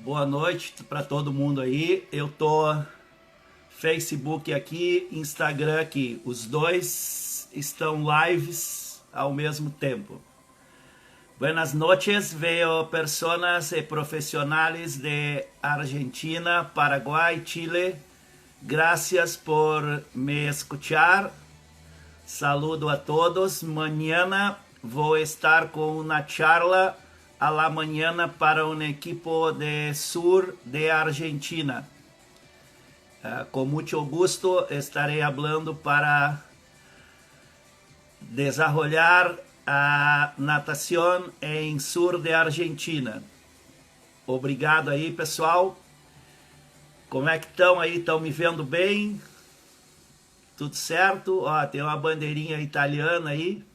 Boa noite para todo mundo aí. Eu tô Facebook aqui, Instagram aqui. Os dois estão lives ao mesmo tempo. Buenas noches, veo personas profesionales de Argentina, Paraguay, Chile. Gracias por me escuchar. Saludo a todos. Mañana vou estar com uma charla a la mañana para un equipo de sur de Argentina. Con mucho gusto estaré hablando para desarrollar a natação em sur de Argentina. Obrigado aí, pessoal. Como é que estão aí? Estão me vendo bem? Tudo certo? Ó, tem uma bandeirinha italiana aí.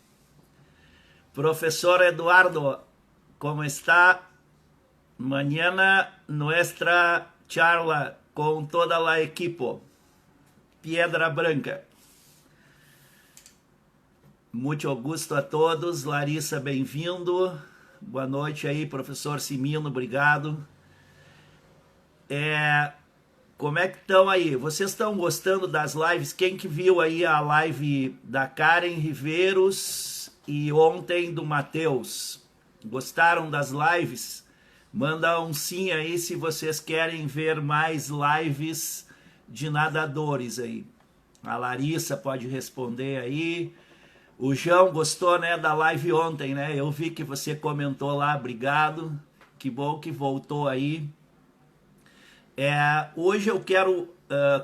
Professor Eduardo, como está? Mañana nuestra charla con toda la equipo. Piedra Branca. Muito gusto a todos. Larissa, bem-vindo. Boa noite aí, professor Simino, obrigado. Como é que estão aí? Vocês estão gostando das lives? Quem que viu aí a live da Karen Riveiros e ontem do Matheus? Gostaram das lives? Manda um sim aí se vocês querem ver mais lives de nadadores aí. A Larissa pode responder aí. O João gostou, né, da live ontem, né? Eu vi que você comentou lá, obrigado. Que bom que voltou aí. Hoje eu quero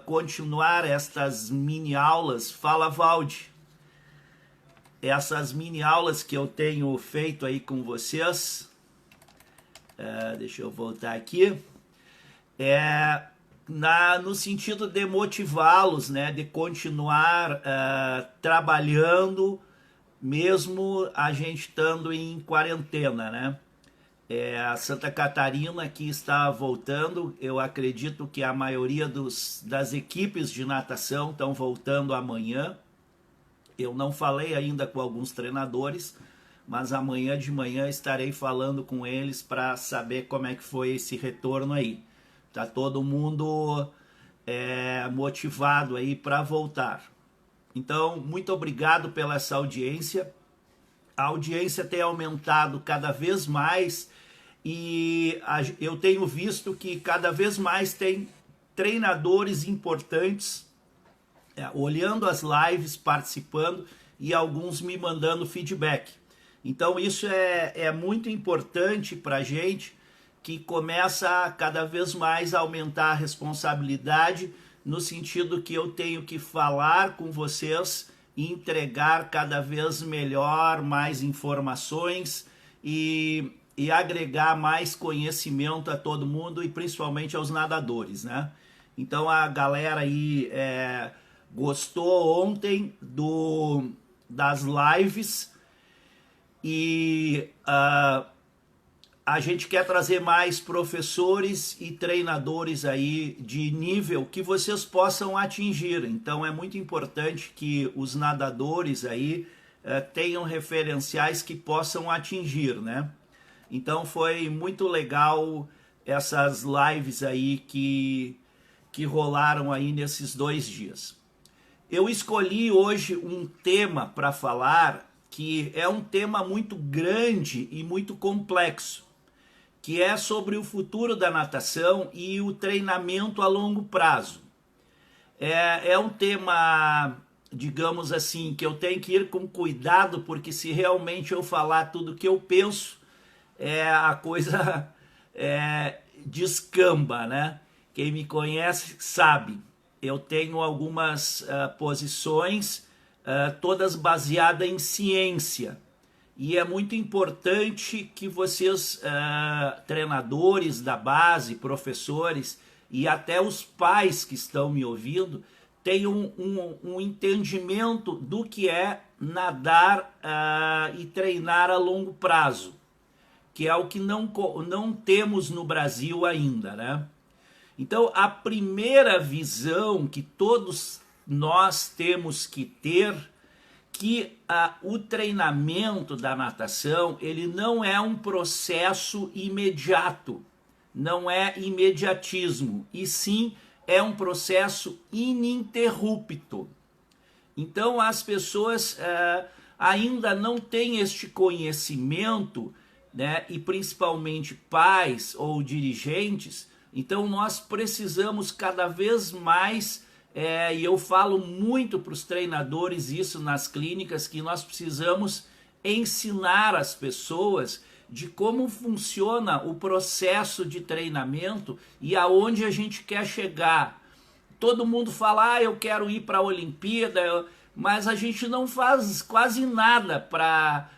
continuar estas mini aulas. Fala, Valde. Essas mini aulas que eu tenho feito aí com vocês, deixa eu voltar aqui, no sentido de motivá-los, né, de continuar trabalhando, mesmo a gente estando em quarentena, né? A Santa Catarina que está voltando, eu acredito que a maioria das equipes de natação estão voltando amanhã. Eu não falei ainda com alguns treinadores, mas amanhã de manhã estarei falando com eles para saber como é que foi esse retorno aí. Tá todo mundo motivado aí para voltar. Então, muito obrigado pela essa audiência. A audiência tem aumentado cada vez mais e eu tenho visto que cada vez mais tem treinadores importantes olhando as lives, participando e alguns me mandando feedback. Então isso é muito importante para a gente, que começa a cada vez mais a aumentar a responsabilidade, no sentido que eu tenho que falar com vocês e entregar cada vez melhor, mais informações e agregar mais conhecimento a todo mundo e principalmente aos nadadores, né? Então a galera aí gostou ontem das lives e a gente quer trazer mais professores e treinadores aí de nível que vocês possam atingir. Então é muito importante que os nadadores aí tenham referenciais que possam atingir, né? Então foi muito legal essas lives aí que rolaram aí nesses 2 dias. Eu escolhi hoje um tema para falar que é um tema muito grande e muito complexo, que é sobre o futuro da natação e o treinamento a longo prazo. É um tema, digamos assim, que eu tenho que ir com cuidado, porque se realmente eu falar tudo o que eu penso, a coisa descamba, né? Quem me conhece sabe. Eu tenho algumas posições, todas baseadas em ciência. E é muito importante que vocês, treinadores da base, professores e até os pais que estão me ouvindo, tenham um entendimento do que é nadar e treinar a longo prazo, que é o que não temos no Brasil ainda, né? Então, a primeira visão que todos nós temos que ter, que o treinamento da natação, ele não é um processo imediato. não é imediatismo, e sim é um processo ininterrupto. Então as pessoas ainda não têm este conhecimento, né, e principalmente pais ou dirigentes. Então nós precisamos cada vez mais, e eu falo muito para os treinadores isso nas clínicas, que nós precisamos ensinar as pessoas de como funciona o processo de treinamento e aonde a gente quer chegar. Todo mundo fala, eu quero ir para a Olimpíada, mas a gente não faz quase nada para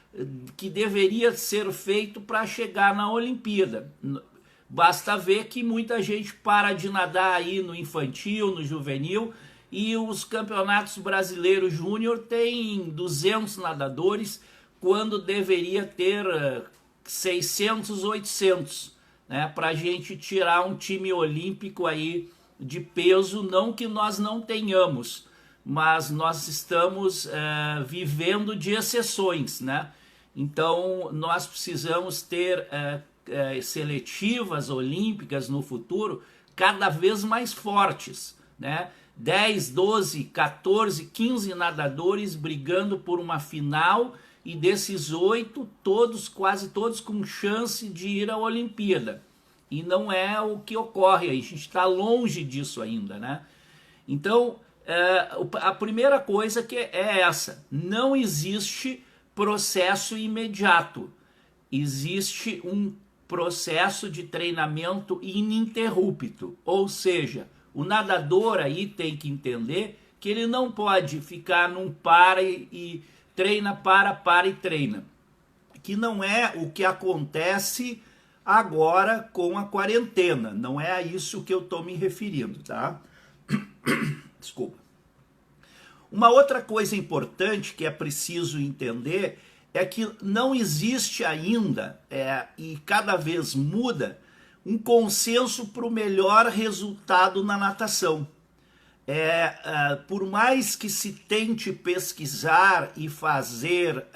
que deveria ser feito para chegar na Olimpíada. Basta ver que muita gente para de nadar aí no infantil, no juvenil, e os campeonatos brasileiros júnior têm 200 nadadores, quando deveria ter 600, 800, né, para a gente tirar um time olímpico aí de peso. Não que nós não tenhamos, mas nós estamos vivendo de exceções, né? Então nós precisamos ter seletivas olímpicas no futuro cada vez mais fortes, né? 10, 12, 14, 15 nadadores brigando por uma final, e desses 8, todos, quase todos com chance de ir à Olimpíada. E não é o que ocorre, a gente está longe disso ainda, né? Então, a primeira coisa que é essa: não existe processo imediato, existe um processo de treinamento ininterrupto. Ou seja, o nadador aí tem que entender que ele não pode ficar num para e treina, para e treina, que não é o que acontece agora com a quarentena. Não é a isso que eu estou me referindo, tá? Desculpa. Uma outra coisa importante que é preciso entender é que não existe ainda, e cada vez muda, um consenso para o melhor resultado na natação. Por mais que se tente pesquisar e fazer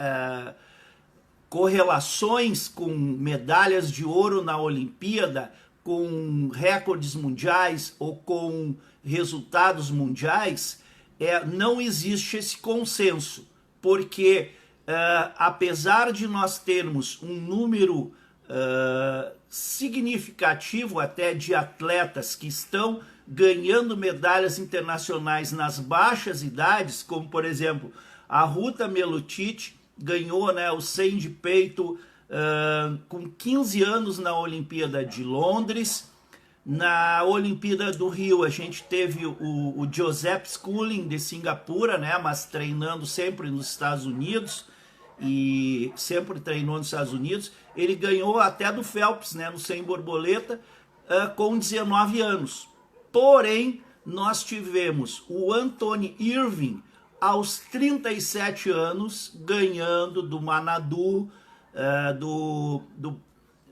correlações com medalhas de ouro na Olimpíada, com recordes mundiais ou com resultados mundiais, não existe esse consenso, porque apesar de nós termos um número significativo até de atletas que estão ganhando medalhas internacionais nas baixas idades, como por exemplo a Ruta Melutic ganhou, né, o 100 de peito com 15 anos na Olimpíada de Londres. Na Olimpíada do Rio a gente teve o Joseph Schooling de Singapura, né, mas treinando sempre nos Estados Unidos, e sempre treinou nos Estados Unidos. Ele ganhou até do Phelps, né, no 100 borboleta, com 19 anos. Porém, nós tivemos o Anthony Irving aos 37 anos ganhando do Manadu,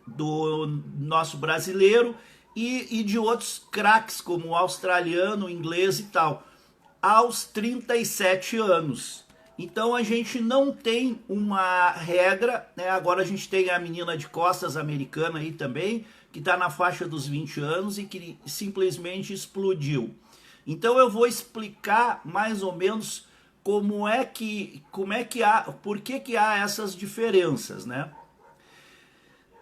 do nosso brasileiro, e de outros craques como o australiano, o inglês e tal, aos 37 anos. Então a gente não tem uma regra, né? Agora a gente tem a menina de costas americana aí também, que está na faixa dos 20 anos e que simplesmente explodiu. Então eu vou explicar mais ou menos por que há essas diferenças, né?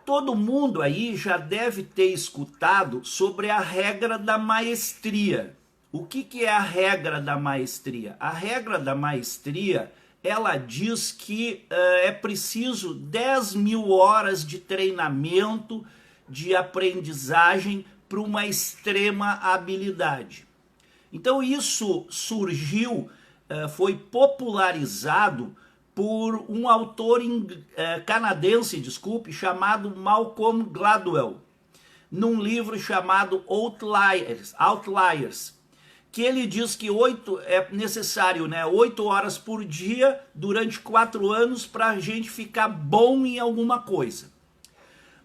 Todo mundo aí já deve ter escutado sobre a regra da maestria. O que é a regra da maestria? A regra da maestria, ela diz que é preciso 10.000 horas de treinamento, de aprendizagem para uma extrema habilidade. Então isso surgiu, foi popularizado por um autor canadense, chamado Malcolm Gladwell, num livro chamado Outliers, que ele diz que é necessário, né, 8 horas por dia durante 4 anos para a gente ficar bom em alguma coisa.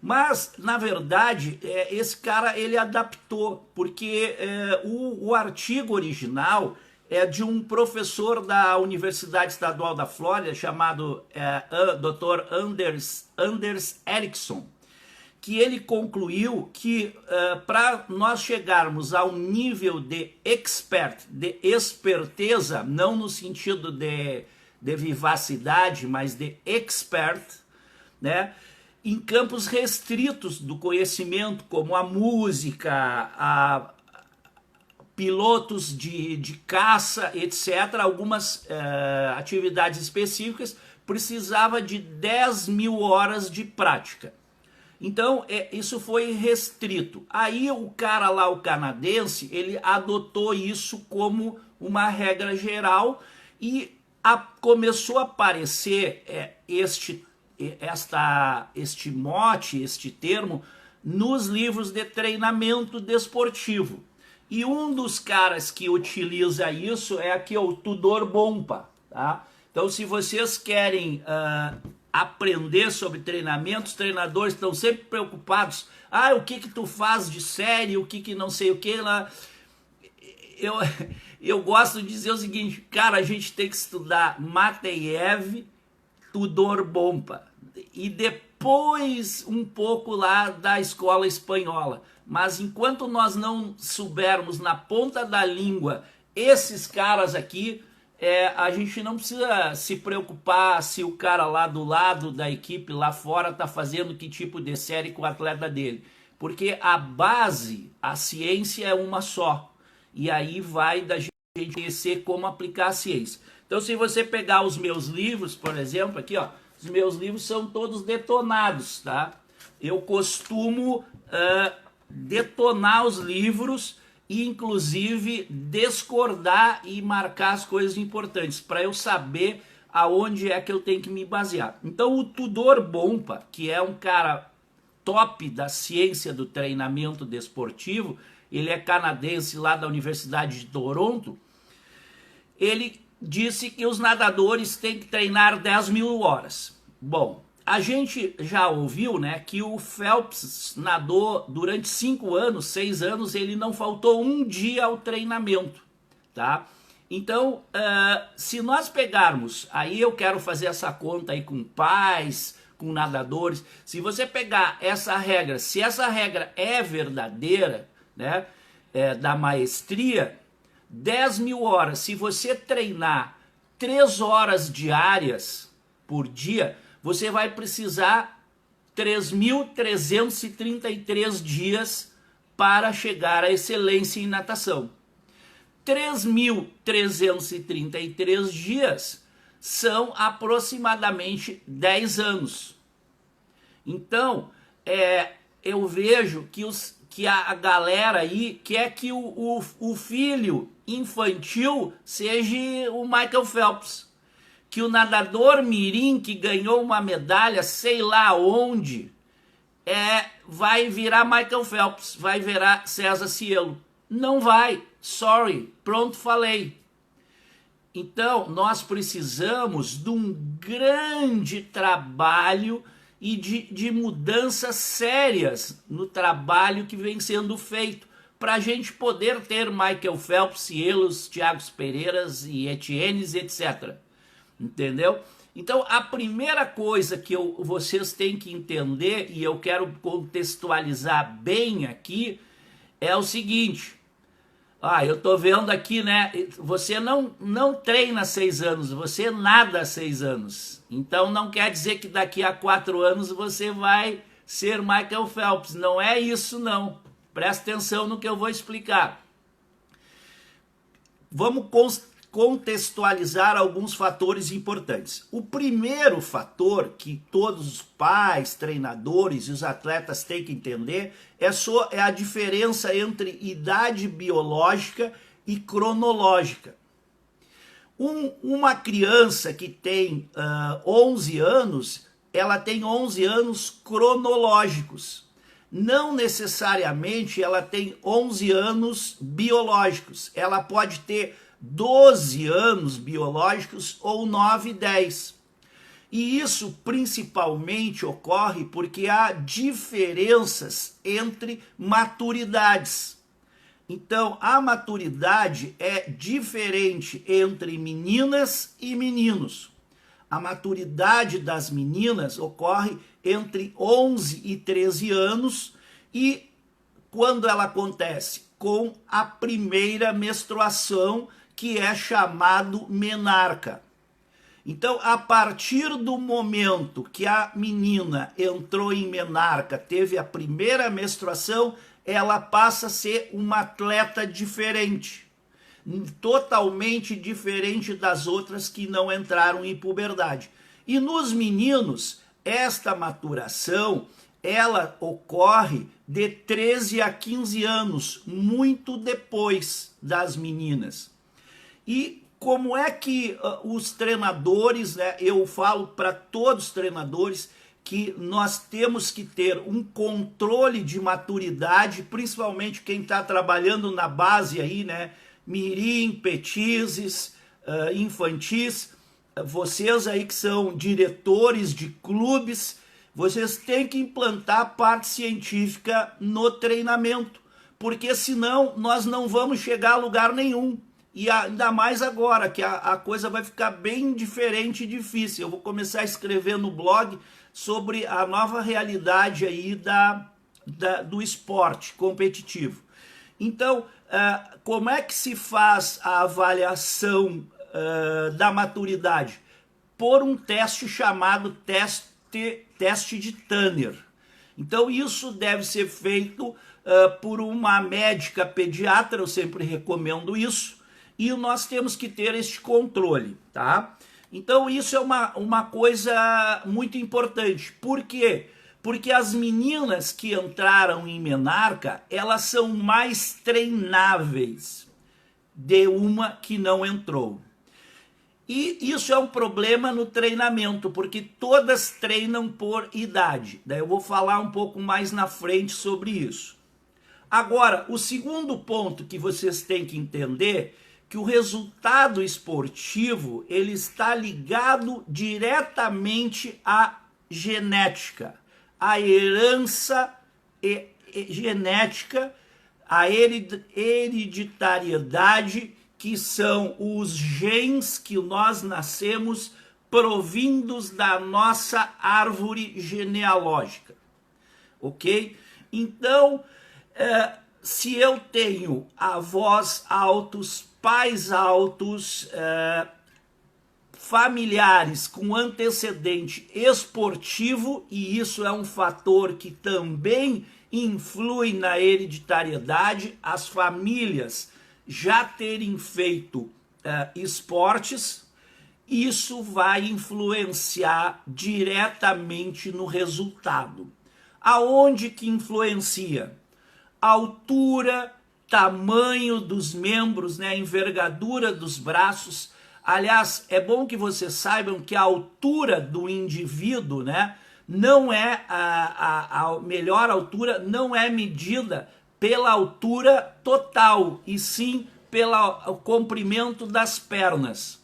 Mas, na verdade, esse cara ele adaptou, porque o artigo original é de um professor da Universidade Estadual da Flórida chamado Dr. Anders Ericsson, que ele concluiu que para nós chegarmos ao nível de expert, de esperteza, não no sentido de vivacidade, mas de expert, né, em campos restritos do conhecimento, como a música, pilotos de caça, etc., algumas atividades específicas, precisava de 10.000 horas de prática. Então, isso foi restrito. Aí o cara lá, o canadense, ele adotou isso como uma regra geral e começou a aparecer este mote, este termo, nos livros de treinamento desportivo. E um dos caras que utiliza isso é aqui, o Tudor Bompa, tá? Então, se vocês querem aprender sobre treinamento, os treinadores estão sempre preocupados. O que tu faz de série, o que não sei o que lá. Eu gosto de dizer o seguinte, cara, a gente tem que estudar Mateev, Tudor Bompa, e depois um pouco lá da escola espanhola. Mas enquanto nós não soubermos na ponta da língua esses caras aqui, a gente não precisa se preocupar se o cara lá do lado da equipe lá fora está fazendo que tipo de série com o atleta dele. Porque a base, a ciência é uma só. E aí vai da gente conhecer como aplicar a ciência. Então, se você pegar os meus livros, por exemplo, aqui, ó, os meus livros são todos detonados, tá? Eu costumo detonar os livros e, inclusive, discordar e marcar as coisas importantes, para eu saber aonde é que eu tenho que me basear. Então, o Tudor Bompa, que é um cara top da ciência do treinamento desportivo, ele é canadense lá da Universidade de Toronto, ele disse que os nadadores têm que treinar 10.000 horas. Bom, a gente já ouviu, né, que o Phelps nadou durante 5 anos, 6 anos, ele não faltou um dia ao treinamento, tá? Então, se nós pegarmos, aí eu quero fazer essa conta aí com pais, com nadadores, se você pegar essa regra, se essa regra é verdadeira, né, da maestria, 10.000 horas, se você treinar 3 horas diárias por dia, você vai precisar 3.333 dias para chegar à excelência em natação. 3.333 dias são aproximadamente 10 anos. Então, eu vejo que a galera aí quer que o filho infantil seja o Michael Phelps. Que o nadador mirim que ganhou uma medalha, sei lá onde, vai virar Michael Phelps, vai virar César Cielo. Não vai, sorry, pronto, falei. Então, nós precisamos de um grande trabalho e de mudanças sérias no trabalho que vem sendo feito, para a gente poder ter Michael Phelps, Cielos, Thiago Pereiras e Etienes, etc., entendeu? Então, a primeira coisa que vocês têm que entender, e eu quero contextualizar bem aqui, é o seguinte. Eu tô vendo aqui, né? Você não treina 6 anos, você nada 6 anos. Então, não quer dizer que daqui a 4 anos você vai ser Michael Phelps. Não é isso, não. Presta atenção no que eu vou explicar. Vamos contextualizar alguns fatores importantes. O primeiro fator que todos os pais, treinadores e os atletas têm que entender é a diferença entre idade biológica e cronológica. Uma criança que tem 11 anos, ela tem 11 anos cronológicos. Não necessariamente ela tem 11 anos biológicos. Ela pode ter 12 anos biológicos ou 9, 10. E isso principalmente ocorre porque há diferenças entre maturidades. Então, a maturidade é diferente entre meninas e meninos. a maturidade das meninas ocorre entre 11 e 13 anos e quando ela acontece? Com a primeira menstruação, que é chamado menarca. Então, a partir do momento que a menina entrou em menarca, teve a primeira menstruação, ela passa a ser uma atleta diferente, totalmente diferente das outras que não entraram em puberdade. E nos meninos, esta maturação, ela ocorre de 13 a 15 anos, muito depois das meninas. E como é que os treinadores, né, eu falo para todos os treinadores que nós temos que ter um controle de maturidade, principalmente quem está trabalhando na base aí, né, mirim, petizes, infantis, vocês aí que são diretores de clubes, vocês têm que implantar a parte científica no treinamento, porque senão nós não vamos chegar a lugar nenhum. E ainda mais agora, que a coisa vai ficar bem diferente e difícil. Eu vou começar a escrever no blog sobre a nova realidade aí do esporte competitivo. Então, como é que se faz a avaliação da maturidade? Por um teste chamado teste de Tanner. Então, isso deve ser feito por uma médica pediatra, eu sempre recomendo isso, e nós temos que ter este controle, tá? Então isso é uma coisa muito importante. Por quê? Porque as meninas que entraram em menarca, elas são mais treináveis de uma que não entrou. E isso é um problema no treinamento, porque todas treinam por idade. Daí eu vou falar um pouco mais na frente sobre isso. Agora, o segundo ponto que vocês têm que entender que o resultado esportivo ele está ligado diretamente à genética, à herança genética, à hereditariedade, que são os genes que nós nascemos provindos da nossa árvore genealógica, ok? Então, se eu tenho avós altos, pais altos, familiares com antecedente esportivo, e isso é um fator que também influi na hereditariedade, as famílias já terem feito esportes, isso vai influenciar diretamente no resultado. Aonde que influencia? Altura, tamanho dos membros, né, a envergadura dos braços. Aliás, é bom que vocês saibam que a altura do indivíduo, né, não é a melhor altura, não é medida pela altura total, e sim pelo comprimento das pernas.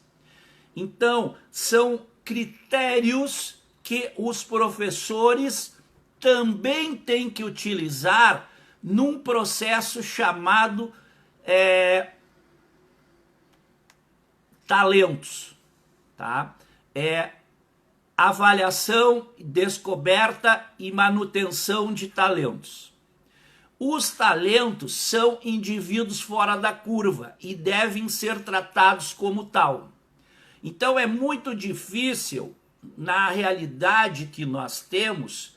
Então, são critérios que os professores também têm que utilizar num processo chamado talentos, tá? Avaliação, descoberta e manutenção de talentos. Os talentos são indivíduos fora da curva e devem ser tratados como tal. Então é muito difícil, na realidade que nós temos,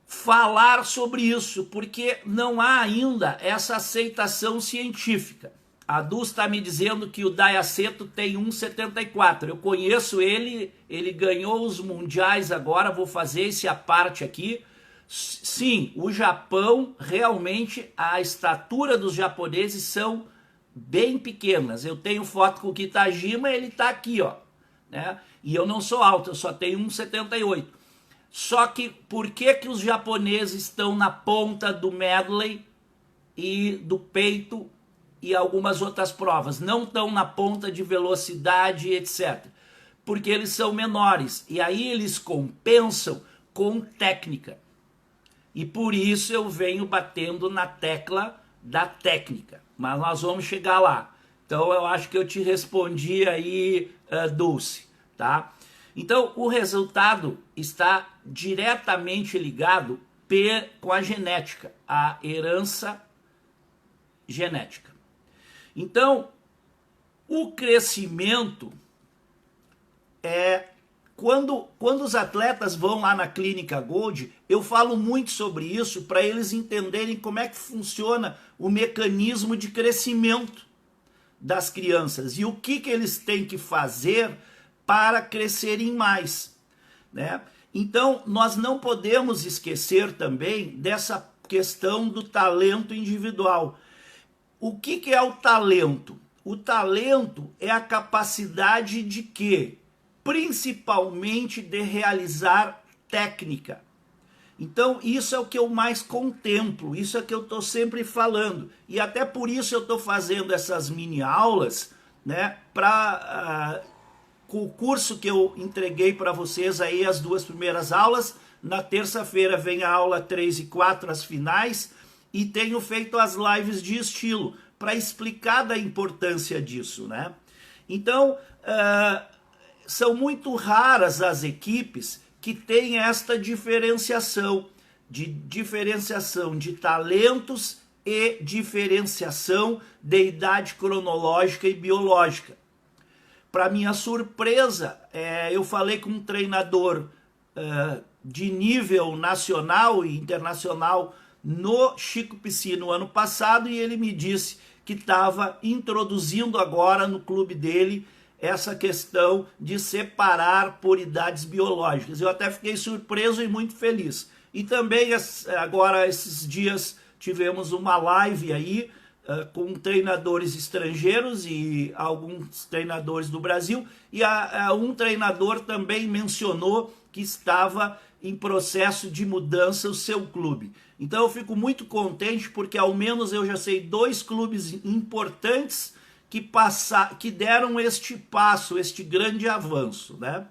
falar sobre isso, porque não há ainda essa aceitação científica. A Dus está me dizendo que o Dayaceto tem 1,74. Eu conheço ele, ele ganhou os mundiais agora, vou fazer esse à parte aqui. Sim, o Japão, realmente, a estatura dos japoneses são bem pequenas. Eu tenho foto com o Kitajima, ele está aqui, ó, né? E eu não sou alto, eu só tenho 1,78. Só que por que os japoneses estão na ponta do medley e do peito e algumas outras provas? Não estão na ponta de velocidade, etc. Porque eles são menores. E aí eles compensam com técnica. E por isso eu venho batendo na tecla da técnica. Mas nós vamos chegar lá. Então eu acho que eu te respondi aí, Dulce, tá? Então o resultado está diretamente ligado com a genética, a herança genética. Então, o crescimento quando os atletas vão lá na Clínica Gold, eu falo muito sobre isso para eles entenderem como é que funciona o mecanismo de crescimento das crianças e o que eles têm que fazer para crescerem mais, né? Então, nós não podemos esquecer também dessa questão do talento individual. O que é o talento? O talento é a capacidade de quê? Principalmente de realizar técnica. Então isso é o que eu mais contemplo, isso é que eu estou sempre falando. E até por isso eu estou fazendo essas mini aulas, né, para o curso que eu entreguei para vocês aí, as 2 primeiras aulas. Na terça-feira vem a aula 3 e 4, as finais, e tenho feito as lives de estilo, para explicar da importância disso, né? Então, são muito raras as equipes que têm esta diferenciação de talentos e diferenciação de idade cronológica e biológica. Para minha surpresa, eu falei com um treinador de nível nacional e internacional no Chico Piscina no ano passado, e ele me disse que estava introduzindo agora no clube dele essa questão de separar por idades biológicas. Eu até fiquei surpreso e muito feliz. E também agora esses dias tivemos uma live aí com treinadores estrangeiros e alguns treinadores do Brasil, e um treinador também mencionou que estava em processo de mudança o seu clube. Então eu fico muito contente porque ao menos eu já sei 2 clubes importantes que deram este passo, este grande avanço, né?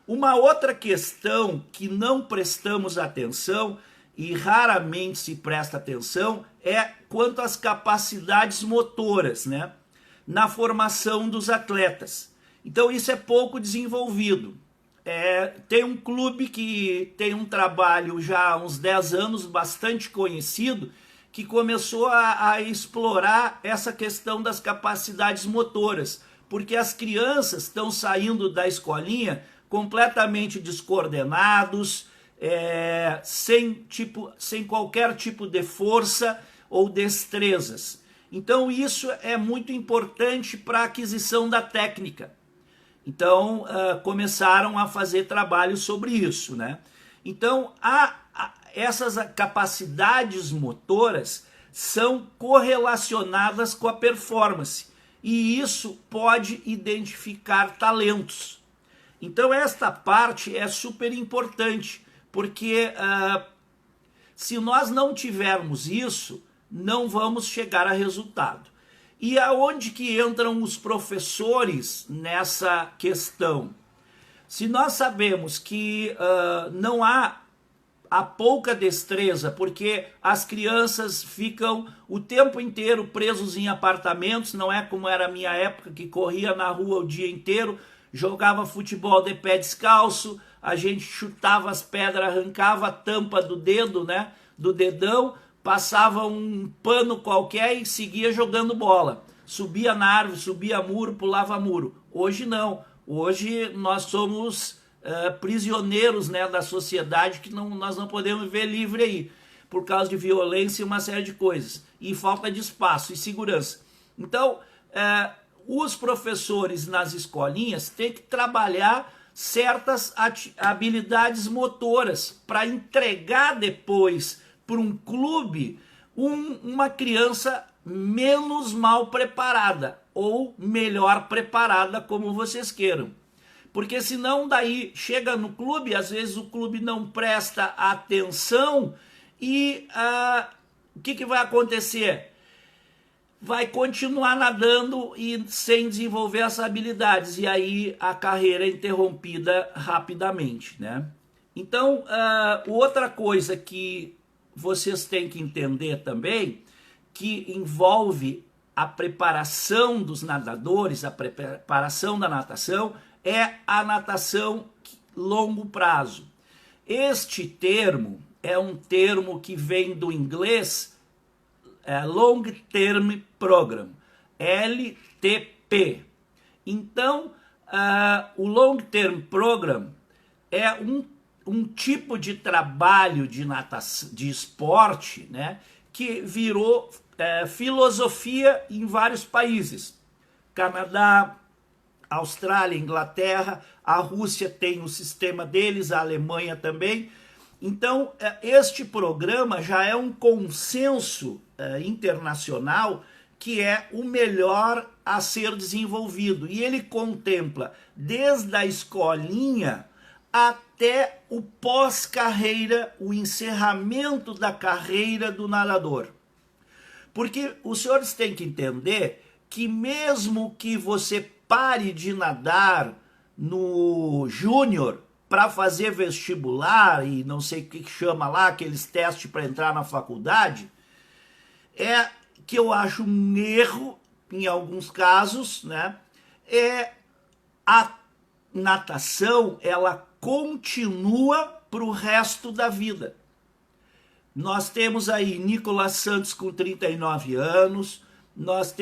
Uma outra questão que não prestamos atenção e raramente se presta atenção é quanto às capacidades motoras, né, na formação dos atletas. Então isso é pouco desenvolvido. Tem um clube que tem um trabalho já há uns 10 anos bastante conhecido, que começou a explorar essa questão das capacidades motoras, porque as crianças estão saindo da escolinha completamente descoordenados, sem qualquer tipo de força ou destrezas. Então isso é muito importante para a aquisição da técnica. Então começaram a fazer trabalho sobre isso, né? Então essas capacidades motoras são correlacionadas com a performance, e isso pode identificar talentos. Então esta parte é super importante, porque se nós não tivermos isso, não vamos chegar a resultado. E aonde que entram os professores nessa questão? Se nós sabemos que não há pouca destreza, porque as crianças ficam o tempo inteiro presos em apartamentos, não é como era a minha época, que corria na rua o dia inteiro, jogava futebol de pé descalço, a gente chutava as pedras, arrancava a tampa do dedo, né, do dedão, passava um pano qualquer e seguia jogando bola. Subia na árvore, subia muro, pulava muro. Hoje não. Hoje nós somos prisioneiros, né, da sociedade, que nós não podemos viver livre aí, por causa de violência e uma série de coisas. E falta de espaço e segurança. Então, os professores nas escolinhas têm que trabalhar certas habilidades motoras para entregar depois para um clube uma criança menos mal preparada ou melhor preparada, como vocês queiram. Porque senão daí chega no clube, às vezes o clube não presta atenção e o que vai acontecer? Vai continuar nadando e sem desenvolver essas habilidades, e aí a carreira é interrompida rapidamente, né? Então, outra coisa que vocês têm que entender também, que envolve a preparação dos nadadores, a preparação da natação, é a natação longo prazo. Este termo é um termo que vem do inglês Long Term Program, LTP. Então, o Long Term Program é um tipo de trabalho de natação, de esporte, né, que virou filosofia em vários países. Canadá, Austrália, Inglaterra, a Rússia tem o sistema deles, a Alemanha também. Então, este programa já é um consenso internacional que é o melhor a ser desenvolvido. E ele contempla desde a escolinha até o pós-carreira, o encerramento da carreira do nadador. Porque os senhores têm que entender que mesmo que você pare de nadar no júnior para fazer vestibular e não sei o que chama lá, aqueles testes para entrar na faculdade, é que eu acho um erro, em alguns casos, né? A natação, ela continua para o resto da vida. Nós temos aí Nicolas Santos com 39 anos, nós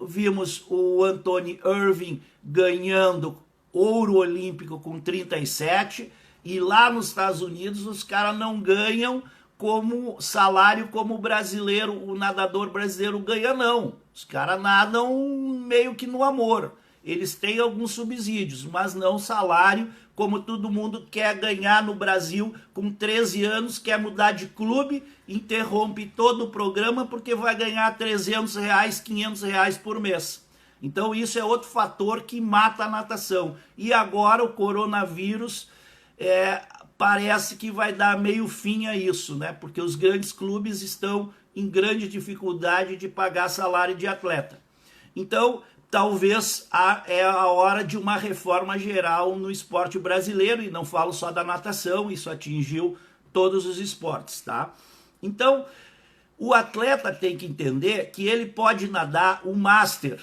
vimos o Anthony Irving ganhando ouro olímpico com 37, e lá nos Estados Unidos os caras não ganham como salário como o brasileiro, o nadador brasileiro ganha, não. Os caras nadam meio que no amor. Eles têm alguns subsídios, mas não salário, como todo mundo quer ganhar no Brasil com 13 anos, quer mudar de clube, interrompe todo o programa porque vai ganhar R$300, R$500 por mês. Então isso é outro fator que mata a natação. E agora o coronavírus parece que vai dar meio fim a isso, né? Porque os grandes clubes estão em grande dificuldade de pagar salário de atleta. Então, talvez é a hora de uma reforma geral no esporte brasileiro, e não falo só da natação, isso atingiu todos os esportes, tá? Então, o atleta tem que entender que ele pode nadar o Master,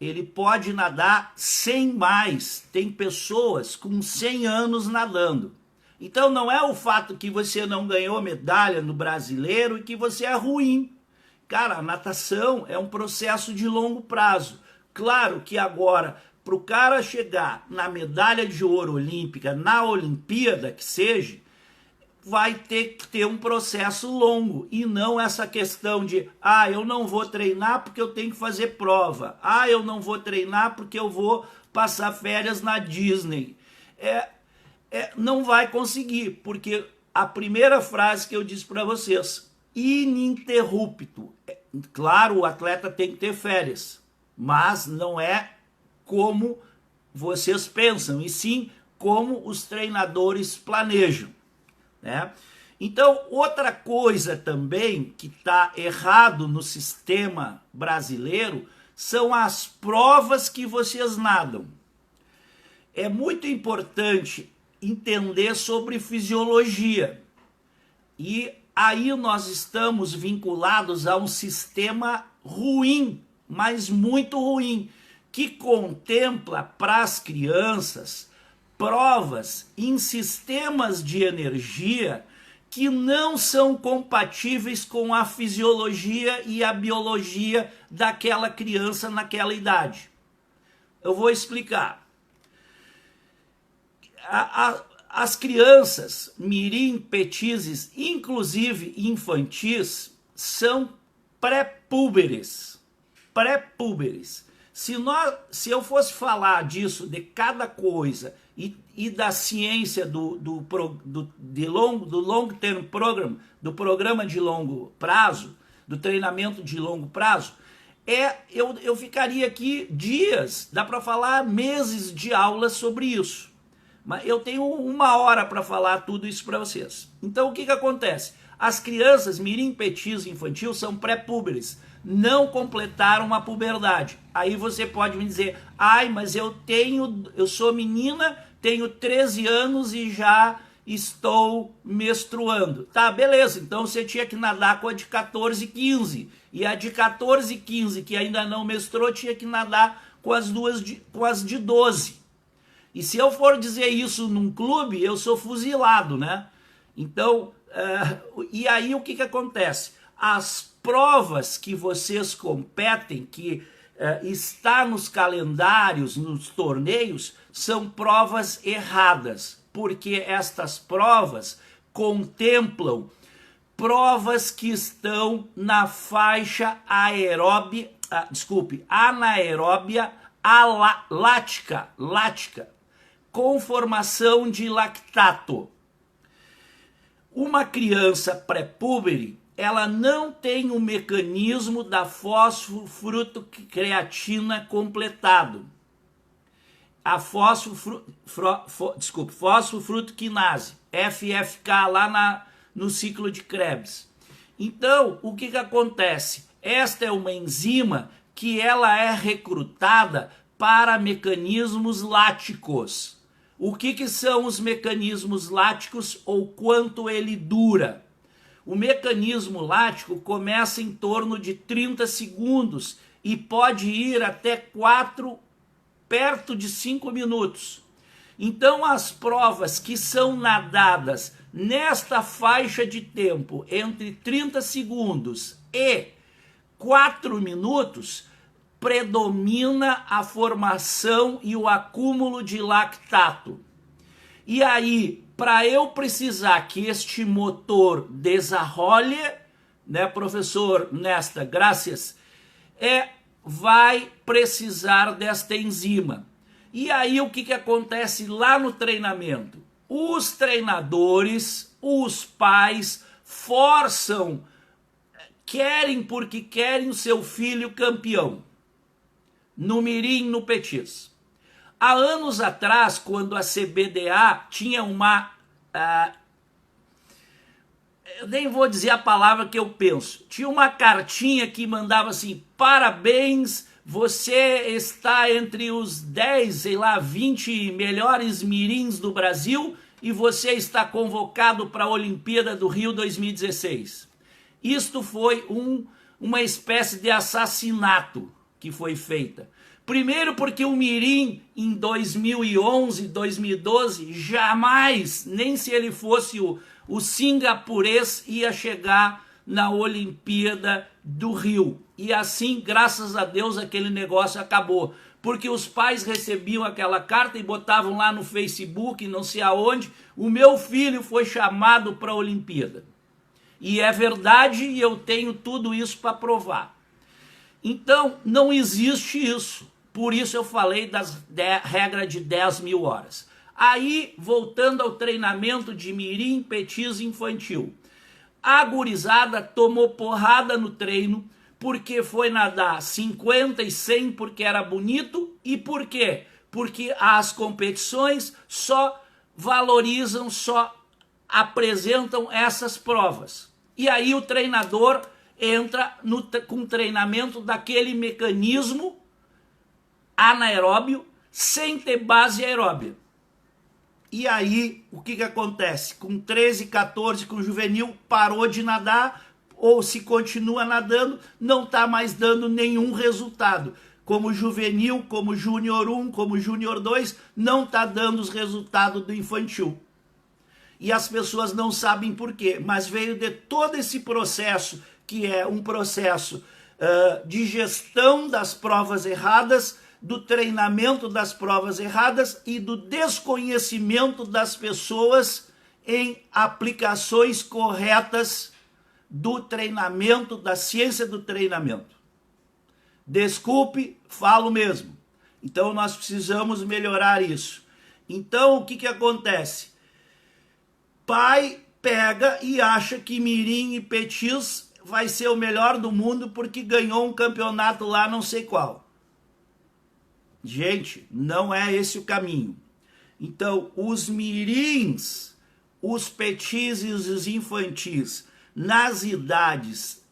ele pode nadar 100 mais, tem pessoas com 100 anos nadando. Então não é o fato que você não ganhou medalha no brasileiro e que você é ruim. Cara, a natação é um processo de longo prazo. Claro que agora, para o cara chegar na medalha de ouro olímpica, na Olimpíada que seja, vai ter que ter um processo longo, e não essa questão de, eu não vou treinar porque eu tenho que fazer prova, eu não vou treinar porque eu vou passar férias na Disney. Não vai conseguir, porque a primeira frase que eu disse para vocês, ininterrupto. Claro, o atleta tem que ter férias, mas não é como vocês pensam, e sim como os treinadores planejam, né? Então, outra coisa também que está errado no sistema brasileiro são as provas que vocês nadam. É muito importante entender sobre fisiologia, e aí nós estamos vinculados a um sistema ruim, mas muito ruim, que contempla para as crianças provas em sistemas de energia que não são compatíveis com a fisiologia e a biologia daquela criança naquela idade. Eu vou explicar. As crianças mirim, petizes, inclusive infantis, são pré-púberes. Pré-púberes. Se eu fosse falar disso, de cada coisa, e da ciência do long term program, do programa de longo prazo, do treinamento de longo prazo, eu ficaria aqui dias, dá para falar meses de aula sobre isso. Mas eu tenho 1 hora para falar tudo isso para vocês. Então o que acontece? As crianças mirim, petis, infantil são pré-púberes, não completaram a puberdade. Aí você pode me dizer, mas eu sou menina, tenho 13 anos e já estou menstruando. Tá, beleza, então você tinha que nadar com a de 14 e 15. E a de 14 e 15, que ainda não menstruou, tinha que nadar com as de 12. E se eu for dizer isso num clube, eu sou fuzilado, né? Então, e aí o que acontece? As provas que vocês competem, que está nos calendários, nos torneios, são provas erradas, porque estas provas contemplam provas que estão na faixa anaeróbia lática, com formação de lactato. Uma criança pré-púbere, ela não tem o mecanismo da fosfo-fruto-creatina completado. A fosfo-fruto-quinase, FFK, lá no ciclo de Krebs. Então, o que acontece? Esta é uma enzima que ela é recrutada para mecanismos láticos. O que são os mecanismos láticos ou quanto ele dura? O mecanismo lático começa em torno de 30 segundos e pode ir até perto de 5 minutos. Então, as provas que são nadadas nesta faixa de tempo entre 30 segundos e 4 minutos, predomina a formação e o acúmulo de lactato. E aí, para eu precisar que este motor desarrole, né, professor Nesta, graças, vai precisar desta enzima. E aí o que acontece lá no treinamento? Os treinadores, os pais forçam, querem porque querem o seu filho campeão. No mirim, no petis. Há anos atrás, quando a CBDA tinha eu nem vou dizer a palavra que eu penso, tinha uma cartinha que mandava assim: parabéns, você está entre os 10, 20 melhores mirins do Brasil e você está convocado para a Olimpíada do Rio 2016. Isto foi uma espécie de assassinato que foi feita. Primeiro porque o mirim em 2011, 2012, jamais, nem se ele fosse o singapurês, ia chegar na Olimpíada do Rio. E assim, graças a Deus, aquele negócio acabou. Porque os pais recebiam aquela carta e botavam lá no Facebook, não sei aonde, o meu filho foi chamado para a Olimpíada. E é verdade, e eu tenho tudo isso para provar. Então, não existe isso. Por isso eu falei da regra de 10 mil horas. Aí, voltando ao treinamento de mirim, petis infantil. A gurizada tomou porrada no treino porque foi nadar 50 e 100 porque era bonito. E por quê? Porque as competições só valorizam, só apresentam essas provas. E aí o treinador entra com treinamento daquele mecanismo anaeróbio sem ter base aeróbia. E aí, o que acontece? Com 13, 14, com juvenil, parou de nadar, ou se continua nadando, não está mais dando nenhum resultado. Como juvenil, como júnior 1, como júnior 2, não está dando os resultados do infantil. E as pessoas não sabem por quê, mas veio de todo esse processo, que é um processo de gestão das provas erradas, do treinamento das provas erradas e do desconhecimento das pessoas em aplicações corretas do treinamento, da ciência do treinamento. Desculpe, falo mesmo. Então nós precisamos melhorar isso. Então o que acontece? Pai pega e acha que mirim e petis vai ser o melhor do mundo porque ganhou um campeonato lá não sei qual. Gente, não é esse o caminho. Então, os mirins, os petis e os infantis, nas idades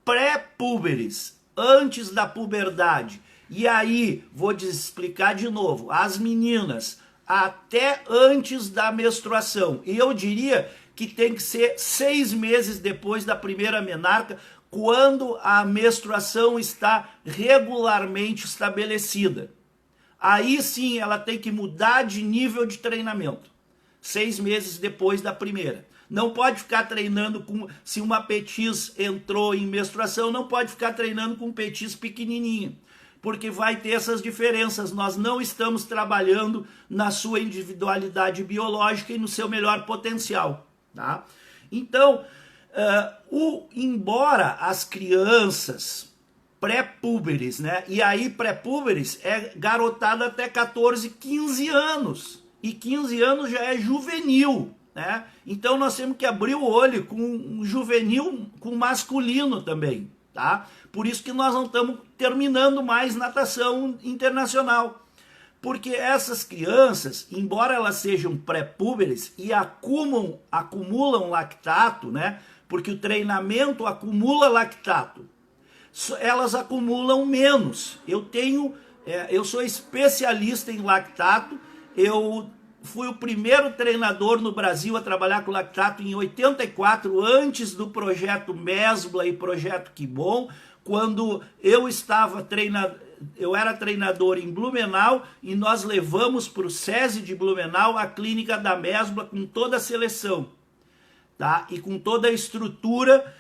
pré-púberes, antes da puberdade, e aí, vou te explicar de novo, as meninas, até antes da menstruação. E eu diria que tem que ser 6 meses depois da primeira menarca, quando a menstruação está regularmente estabelecida. Aí sim ela tem que mudar de nível de treinamento. 6 meses depois da primeira. Não pode ficar treinando com... Se uma petis entrou em menstruação, não pode ficar treinando com petis pequenininho, porque vai ter essas diferenças. Nós não estamos trabalhando na sua individualidade biológica e no seu melhor potencial. Tá? Então, embora as crianças pré-púberes, né? E aí pré-púberes é garotada até 14, 15 anos. E 15 anos já é juvenil, né? Então nós temos que abrir o olho com um juvenil, com masculino também, tá? Por isso que nós não estamos terminando mais natação internacional. Porque essas crianças, embora elas sejam pré-púberes e acumulam lactato, né? Porque o treinamento acumula lactato, elas acumulam menos. Eu sou especialista em lactato. Eu fui o primeiro treinador no Brasil a trabalhar com lactato em 84, antes do projeto Mesbla e projeto Que Bom, quando eu era treinador em Blumenau e nós levamos para o SESI de Blumenau a clínica da Mesbla com toda a seleção, tá? E com toda a estrutura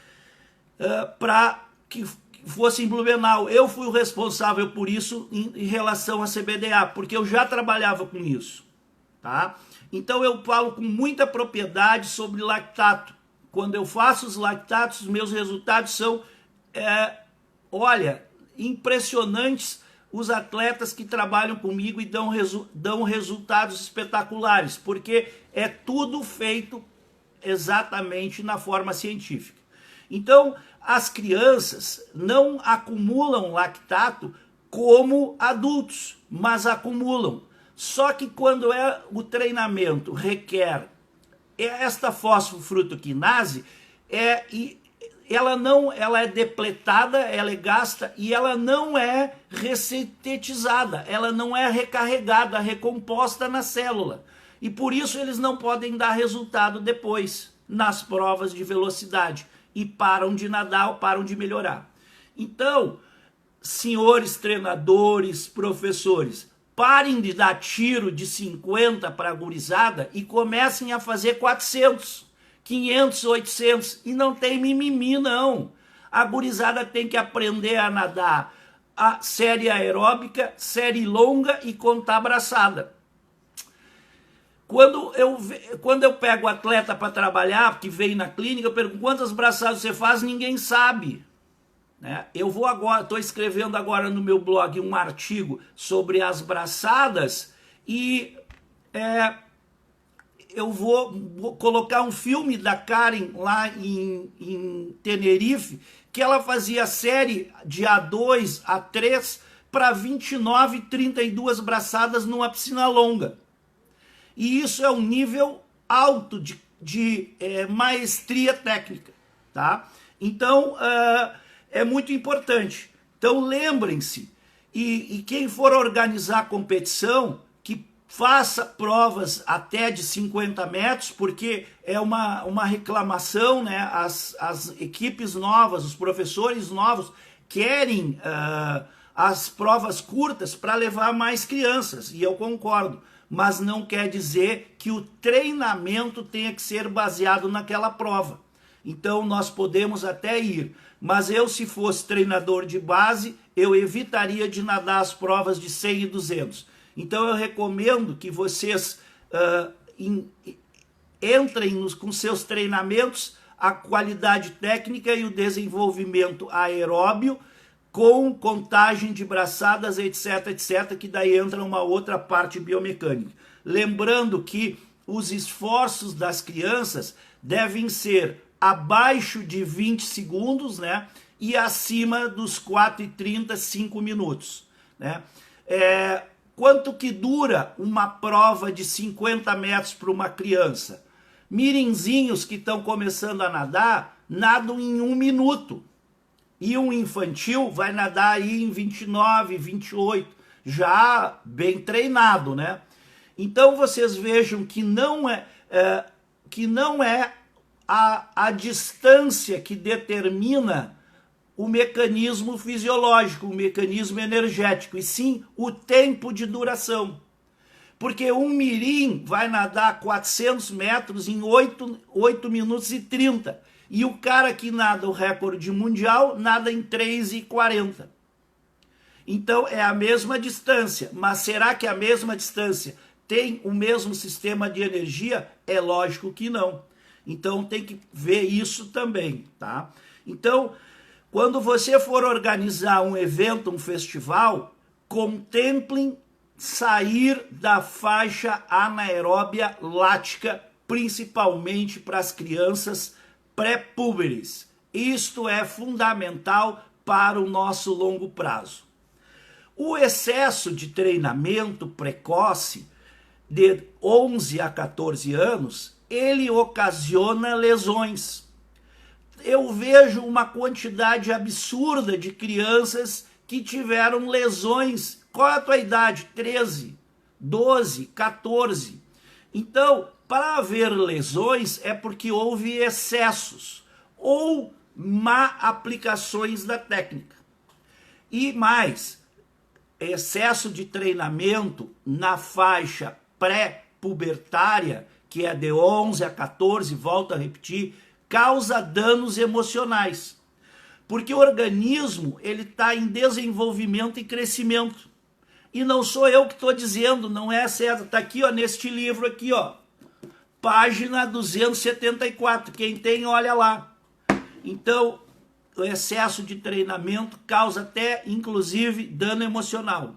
para que fosse em Blumenau. Eu fui o responsável por isso em relação à CBDA, porque eu já trabalhava com isso, tá? Então eu falo com muita propriedade sobre lactato. Quando eu faço os lactatos, os meus resultados são, olha, impressionantes. Os atletas que trabalham comigo e dão resultados espetaculares, porque é tudo feito exatamente na forma científica. Então, as crianças não acumulam lactato como adultos, mas acumulam. Só que quando o treinamento requer esta fosfofrutoquinase, ela é depletada, ela é gasta e ela não é ressintetizada, ela não é recarregada, recomposta na célula. E por isso eles não podem dar resultado depois nas provas de velocidade. E param de nadar ou param de melhorar. Então, senhores treinadores, professores, parem de dar tiro de 50 para a gurizada e comecem a fazer 400, 500, 800. E não tem mimimi, não. A gurizada tem que aprender a nadar a série aeróbica, série longa e contar braçada. Quando eu pego o atleta para trabalhar, que vem na clínica, eu pergunto quantas braçadas você faz, ninguém sabe. Né? Eu estou escrevendo agora no meu blog um artigo sobre as braçadas e eu vou colocar um filme da Karen lá em Tenerife, que ela fazia série de A2, A3 para 29, 32 braçadas numa piscina longa. E isso é um nível alto de maestria técnica, tá? Então, é muito importante. Então, lembrem-se, e quem for organizar a competição, que faça provas até de 50 metros, porque é uma reclamação, né? As equipes novas, os professores novos querem as provas curtas para levar mais crianças, e eu concordo. Mas não quer dizer que o treinamento tenha que ser baseado naquela prova. Então nós podemos até ir, mas eu, se fosse treinador de base, eu evitaria de nadar as provas de 100 e 200. Então eu recomendo que vocês entrem com seus treinamentos a qualidade técnica e o desenvolvimento aeróbio, com contagem de braçadas, etc, etc, que daí entra uma outra parte biomecânica. Lembrando que os esforços das crianças devem ser abaixo de 20 segundos, né? E acima dos 4h30, 5 minutos. Né? Quanto que dura uma prova de 50 metros para uma criança? Mirinzinhos que estão começando a nadar, nadam em 1 minuto. E um infantil vai nadar aí em 29, 28, já bem treinado, né? Então vocês vejam que não é a distância que determina o mecanismo fisiológico, o mecanismo energético, e sim o tempo de duração. Porque um mirim vai nadar 400 metros em 8 minutos e 30. E o cara que nada o recorde mundial nada em 3:40. Então é a mesma distância. Mas será que a mesma distância tem o mesmo sistema de energia? É lógico que não. Então tem que ver isso também, tá? Então, quando você for organizar um evento, um festival, contemplem sair da faixa anaeróbia lática, principalmente para as crianças pré-púberes. Isto é fundamental para o nosso longo prazo. O excesso de treinamento precoce de 11 a 14 anos, ele ocasiona lesões. Eu vejo uma quantidade absurda de crianças que tiveram lesões. Qual é a tua idade? 13, 12, 14. Então, para haver lesões é porque houve excessos ou má aplicações da técnica. E mais, excesso de treinamento na faixa pré-pubertária, que é de 11 a 14, volto a repetir, causa danos emocionais. Porque o organismo ele está em desenvolvimento e crescimento. E não sou eu que estou dizendo, não é certo. Está aqui, ó, neste livro aqui, ó, página 274. Quem tem, olha lá. Então, o excesso de treinamento causa até, inclusive, dano emocional.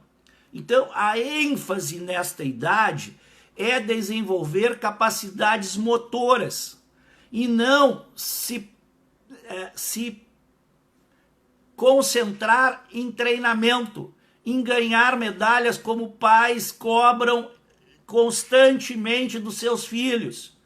Então, a ênfase nesta idade é desenvolver capacidades motoras e não se concentrar em treinamento, em ganhar medalhas como pais cobram constantemente dos seus filhos.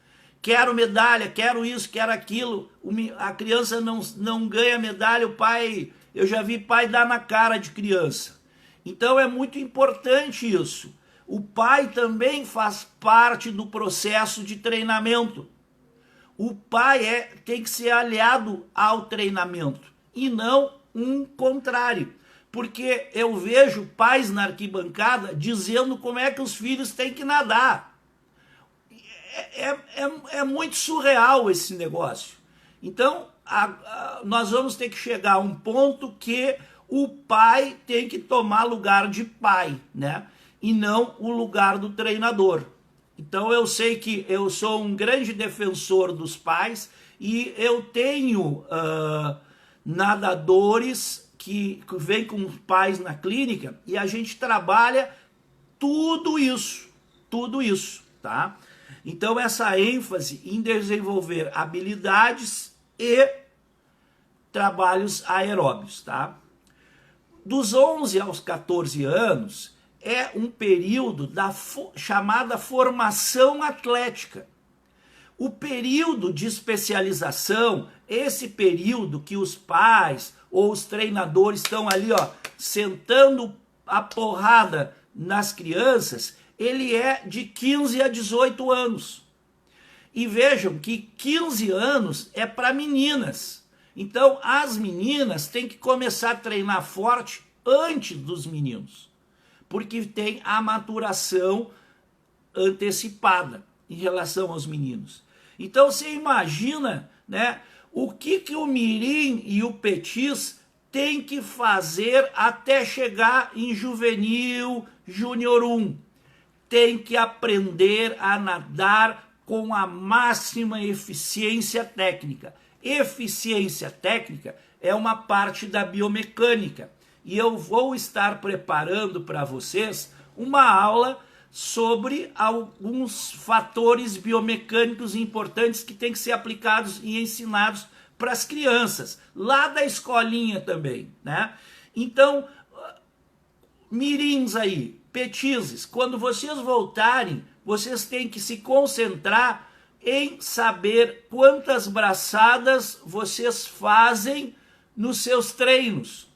Quero medalha, quero isso, quero aquilo. A criança não ganha medalha, o pai... Eu já vi pai dar na cara de criança. Então é muito importante isso. O pai também faz parte do processo de treinamento. O pai tem que ser aliado ao treinamento e não um contrário. Porque eu vejo pais na arquibancada dizendo como é que os filhos têm que nadar. É muito surreal esse negócio. Então, nós vamos ter que chegar a um ponto que o pai tem que tomar lugar de pai, né? E não o lugar do treinador. Então eu sei que eu sou um grande defensor dos pais e eu tenho nadadores que vêm com os pais na clínica e a gente trabalha tudo isso, tá? Então essa ênfase em desenvolver habilidades e trabalhos aeróbios, tá? Dos 11 aos 14 anos é um período da chamada formação atlética. O período de especialização, esse período que os pais ou os treinadores estão ali, ó, sentando a porrada nas crianças, ele é de 15 a 18 anos. E vejam que 15 anos é para meninas. Então as meninas têm que começar a treinar forte antes dos meninos, porque tem a maturação antecipada em relação aos meninos. Então você imagina, né, o que o mirim e o petis tem que fazer até chegar em juvenil, júnior 1. Tem que aprender a nadar com a máxima eficiência técnica. Eficiência técnica é uma parte da biomecânica. E eu vou estar preparando para vocês uma aula sobre alguns fatores biomecânicos importantes que têm que ser aplicados e ensinados para as crianças, lá da escolinha também, né? Então, mirins aí, petizes, quando vocês voltarem, vocês têm que se concentrar em saber quantas braçadas vocês fazem nos seus treinos.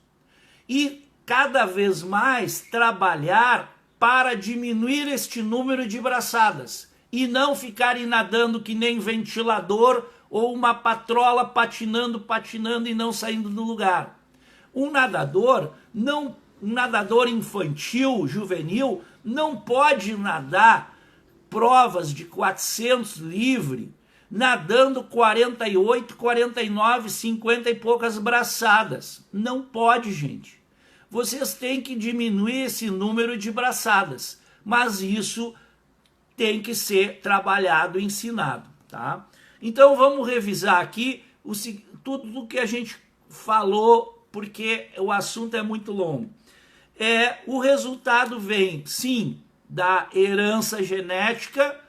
E cada vez mais trabalhar para diminuir este número de braçadas e não ficarem nadando que nem ventilador ou uma patrola patinando e não saindo do lugar. Um nadador infantil, juvenil, não pode nadar provas de 400 livre, nadando 48, 49, 50 e poucas braçadas. Não pode, gente. Vocês têm que diminuir esse número de braçadas, mas isso tem que ser trabalhado, ensinado, tá? Então vamos revisar aqui tudo o que a gente falou, porque o assunto é muito longo. O resultado vem, sim, da herança genética,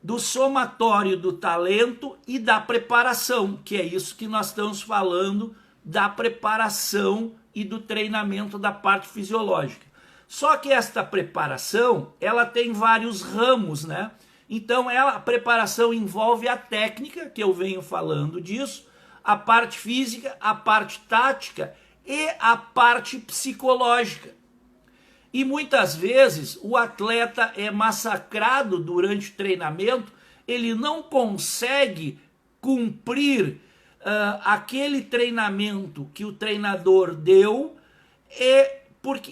do somatório do talento e da preparação, que é isso que nós estamos falando, da preparação e do treinamento da parte fisiológica. Só que esta preparação, ela tem vários ramos, né? Então a preparação envolve a técnica, que eu venho falando disso, a parte física, a parte tática e a parte psicológica. E muitas vezes o atleta é massacrado durante o treinamento, ele não consegue cumprir aquele treinamento que o treinador deu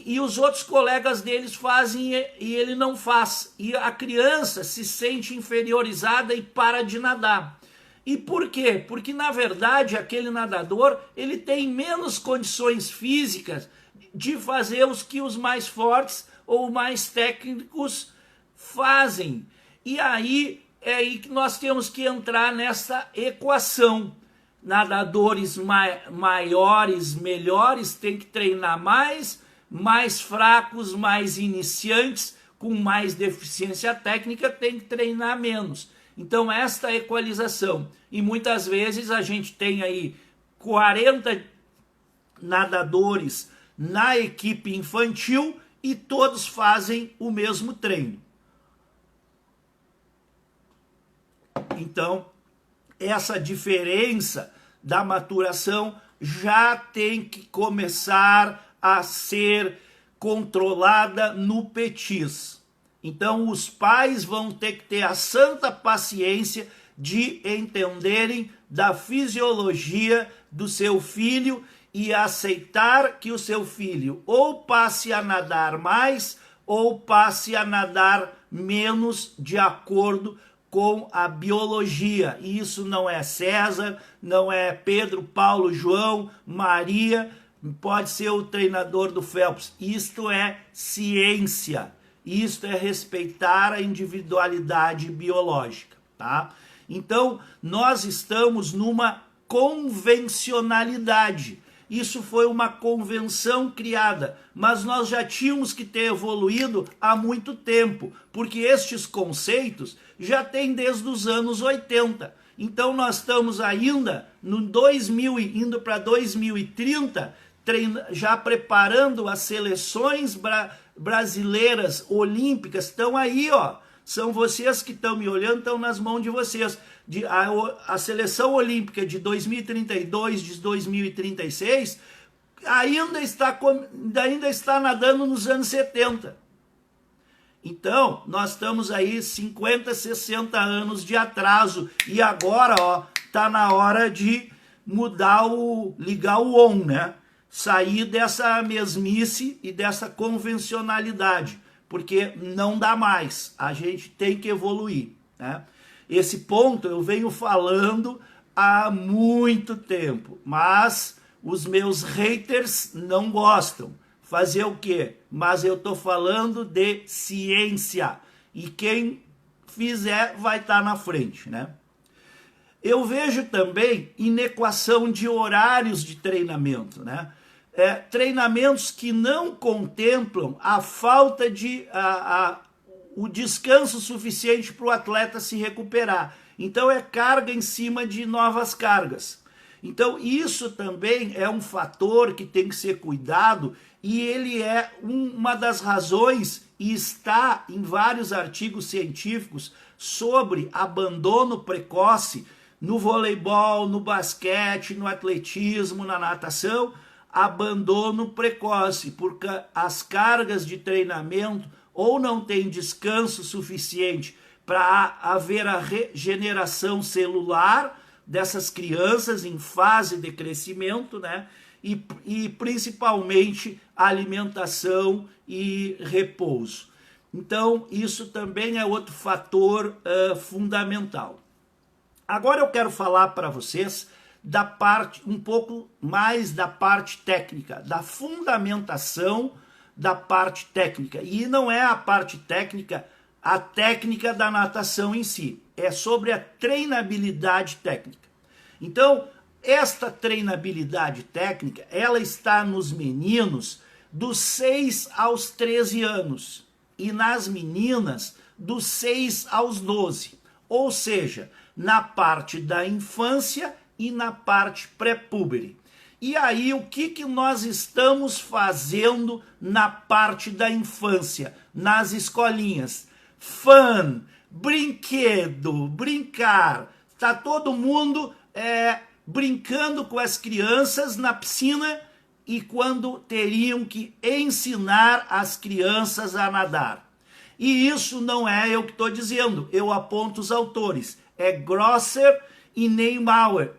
e os outros colegas deles fazem e ele não faz. E a criança se sente inferiorizada e para de nadar. E por quê? Porque na verdade aquele nadador ele tem menos condições físicas de fazer os mais fortes ou mais técnicos fazem. E aí é aí que nós temos que entrar nessa equação. Nadadores maiores, melhores, tem que treinar mais fracos, mais iniciantes, com mais deficiência técnica, tem que treinar menos. Então esta equalização. E muitas vezes a gente tem aí 40 nadadores na equipe infantil e todos fazem o mesmo treino. Então, essa diferença da maturação já tem que começar a ser controlada no petis. Então, os pais vão ter que ter a santa paciência de entenderem da fisiologia do seu filho e aceitar que o seu filho ou passe a nadar mais ou passe a nadar menos de acordo com a biologia. E isso não é César, não é Pedro, Paulo, João, Maria, pode ser o treinador do Phelps. Isto é ciência, isto é respeitar a individualidade biológica, tá? Então, nós estamos numa convencionalidade. Isso foi uma convenção criada, mas nós já tínhamos que ter evoluído há muito tempo, porque estes conceitos já têm desde os anos 80. Então nós estamos ainda no 2000, indo para 2030, já preparando as seleções brasileiras olímpicas. Estão aí, ó. São vocês que estão me olhando, estão nas mãos de vocês. A seleção olímpica de 2032, de 2036, ainda está nadando nos anos 70. Então, nós estamos aí 50, 60 anos de atraso. E agora, ó, tá na hora de ligar o on, né? Sair dessa mesmice e dessa convencionalidade. Porque não dá mais, a gente tem que evoluir, né? Esse ponto eu venho falando há muito tempo, mas os meus haters não gostam. Fazer o quê? Mas eu estou falando de ciência, e quem fizer vai estar na frente, né? Eu vejo também inequação de horários de treinamento, né? Treinamentos que não contemplam a falta de o descanso suficiente para o atleta se recuperar. Então é carga em cima de novas cargas. Então isso também é um fator que tem que ser cuidado, e ele é uma das razões, e está em vários artigos científicos sobre abandono precoce no voleibol, no basquete, no atletismo, na natação. Abandono precoce, porque as cargas de treinamento ou não tem descanso suficiente para haver a regeneração celular dessas crianças em fase de crescimento, né? E principalmente alimentação e repouso. Então, isso também é outro fator fundamental. Agora eu quero falar para vocês da parte, um pouco mais da parte técnica, da fundamentação da parte técnica. E não é a parte técnica, a técnica da natação em si, é sobre a treinabilidade técnica. Então, esta treinabilidade técnica, ela está nos meninos dos 6 aos 13 anos e nas meninas dos 6 aos 12, ou seja, na parte da infância e na parte pré-púbere. E aí, o que nós estamos fazendo na parte da infância, nas escolinhas? Fun, brinquedo, brincar. Está todo mundo brincando com as crianças na piscina e quando teriam que ensinar as crianças a nadar. E isso não é eu que estou dizendo, eu aponto os autores. É Grosser e Neymar,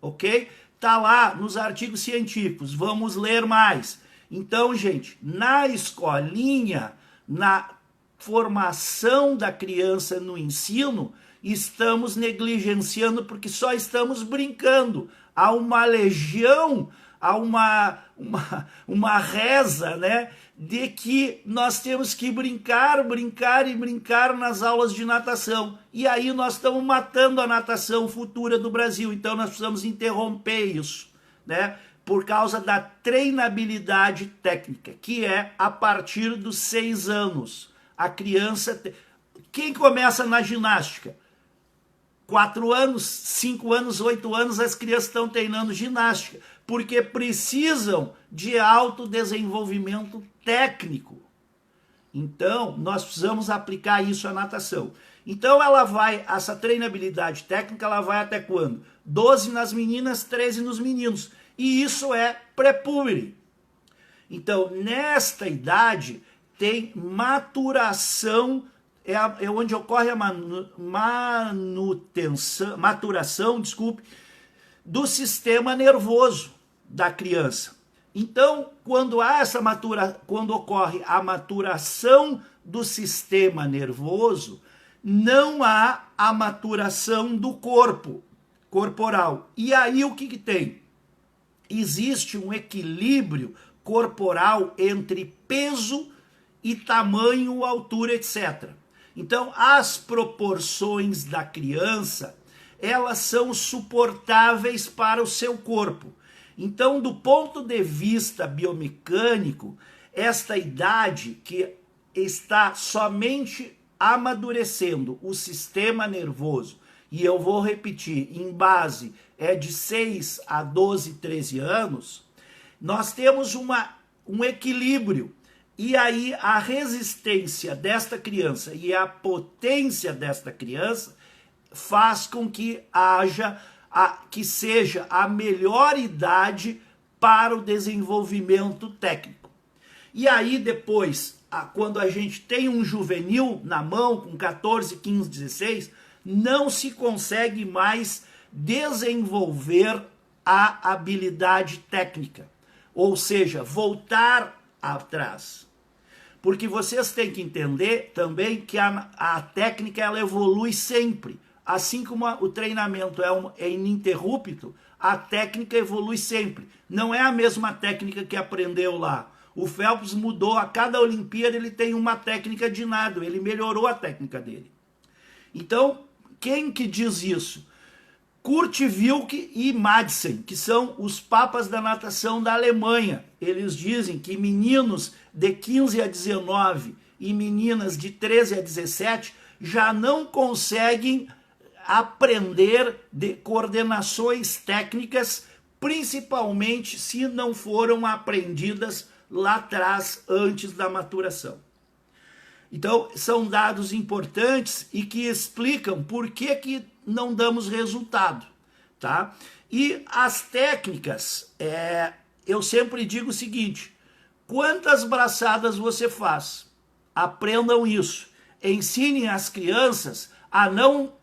ok? Tá lá nos artigos científicos, vamos ler mais. Então, gente, na escolinha, na formação da criança no ensino, estamos negligenciando porque só estamos brincando. Há uma legião, há uma reza, né, de que nós temos que brincar, brincar e brincar nas aulas de natação. E aí nós estamos matando a natação futura do Brasil. Então nós precisamos interromper isso, né, por causa da treinabilidade técnica, que é a partir dos 6 anos. A criança... Quem começa na ginástica? 4 anos, 5 anos, 8 anos, as crianças estão treinando ginástica, porque precisam de autodesenvolvimento técnico. Então, nós precisamos aplicar isso à natação. Então, essa treinabilidade técnica, ela vai até quando? 12 nas meninas, 13 nos meninos. E isso é pré-púbere. Então, nesta idade, tem maturação, é onde ocorre a maturação, do sistema nervoso da criança. Então, quando ocorre a maturação do sistema nervoso, não há a maturação do corporal. E aí o que tem? Existe um equilíbrio corporal entre peso e tamanho, altura, etc. Então, as proporções da criança, elas são suportáveis para o seu corpo. Então, do ponto de vista biomecânico, esta idade que está somente amadurecendo o sistema nervoso, e eu vou repetir, em base é de 6 a 12, 13 anos, nós temos um equilíbrio. E aí a resistência desta criança e a potência desta criança faz com que seja a melhor idade para o desenvolvimento técnico. E aí depois, quando a gente tem um juvenil na mão, com 14, 15, 16, não se consegue mais desenvolver a habilidade técnica. Ou seja, voltar atrás. Porque vocês têm que entender também que a técnica ela evolui sempre. Assim como o treinamento é ininterrupto, a técnica evolui sempre. Não é a mesma técnica que aprendeu lá. O Phelps mudou, a cada Olimpíada ele tem uma técnica de nado, ele melhorou a técnica dele. Então, quem que diz isso? Kurt Wilke e Madsen, que são os papas da natação da Alemanha. Eles dizem que meninos de 15 a 19 e meninas de 13 a 17 já não conseguem aprender de coordenações técnicas, principalmente se não foram aprendidas lá atrás, antes da maturação. Então, são dados importantes e que explicam por que não damos resultado, tá? E as técnicas, eu sempre digo o seguinte, quantas braçadas você faz. Aprendam isso. Ensinem as crianças a não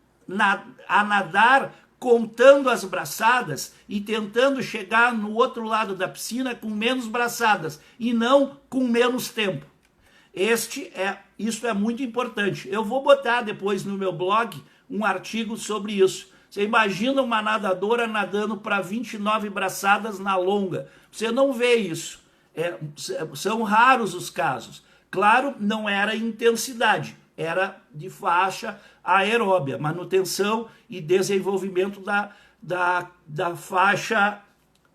a nadar contando as braçadas e tentando chegar no outro lado da piscina com menos braçadas e não com menos tempo. Isso é muito importante. Eu vou botar depois no meu blog um artigo sobre isso. Você imagina uma nadadora nadando para 29 braçadas na longa. Você não vê isso. São raros os casos. Claro, não era intensidade, era de faixa aeróbia, manutenção e desenvolvimento da faixa,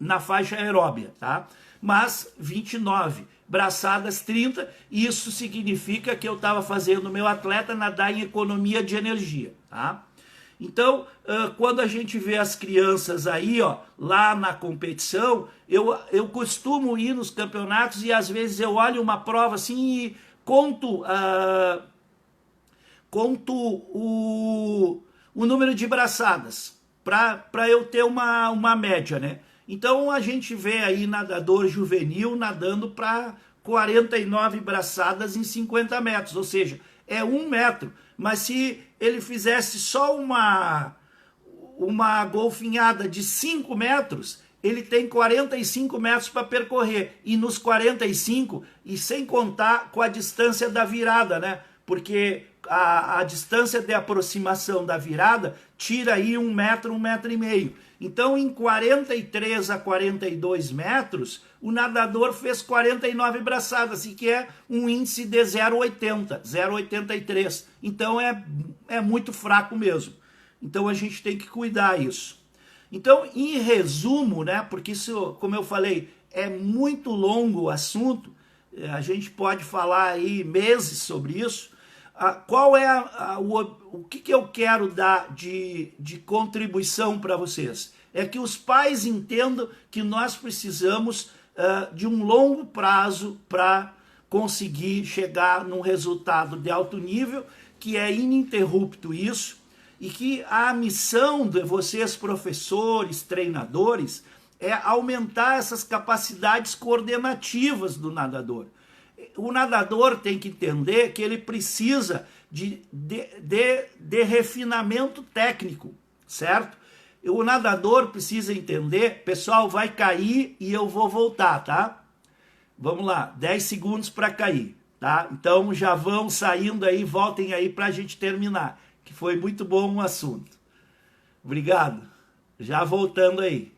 na faixa aeróbia, tá? Mas 29, braçadas 30, isso significa que eu estava fazendo meu atleta nadar em economia de energia, tá? Então, quando a gente vê as crianças aí, ó, lá na competição, eu costumo ir nos campeonatos e às vezes eu olho uma prova assim e conto o número de braçadas, para eu ter uma média, né? Então a gente vê aí nadador juvenil nadando para 49 braçadas em 50 metros, ou seja, é 1 metro. Mas se ele fizesse só uma golfinhada de 5 metros, ele tem 45 metros para percorrer. E nos 45, e sem contar com a distância da virada, né? Porque a distância de aproximação da virada tira aí 1 metro, 1,5 metros. Então, em 43 a 42 metros, o nadador fez 49 braçadas, e que é um índice de 0,80, 0,83. Então, é muito fraco mesmo. Então, a gente tem que cuidar isso. Então, em resumo, né, porque isso, como eu falei, é muito longo o assunto, a gente pode falar aí meses sobre isso. Qual é o que eu quero dar de contribuição para vocês? É que os pais entendam que nós precisamos de um longo prazo para conseguir chegar num resultado de alto nível, que é ininterrupto isso, e que a missão de vocês, professores, treinadores, é aumentar essas capacidades coordenativas do nadador. O nadador tem que entender que ele precisa de refinamento técnico, certo? O nadador precisa entender, pessoal, vai cair e eu vou voltar, tá? Vamos lá, 10 segundos para cair, tá? Então já vão saindo aí, voltem aí para a gente terminar, que foi muito bom o assunto. Obrigado. Já voltando aí.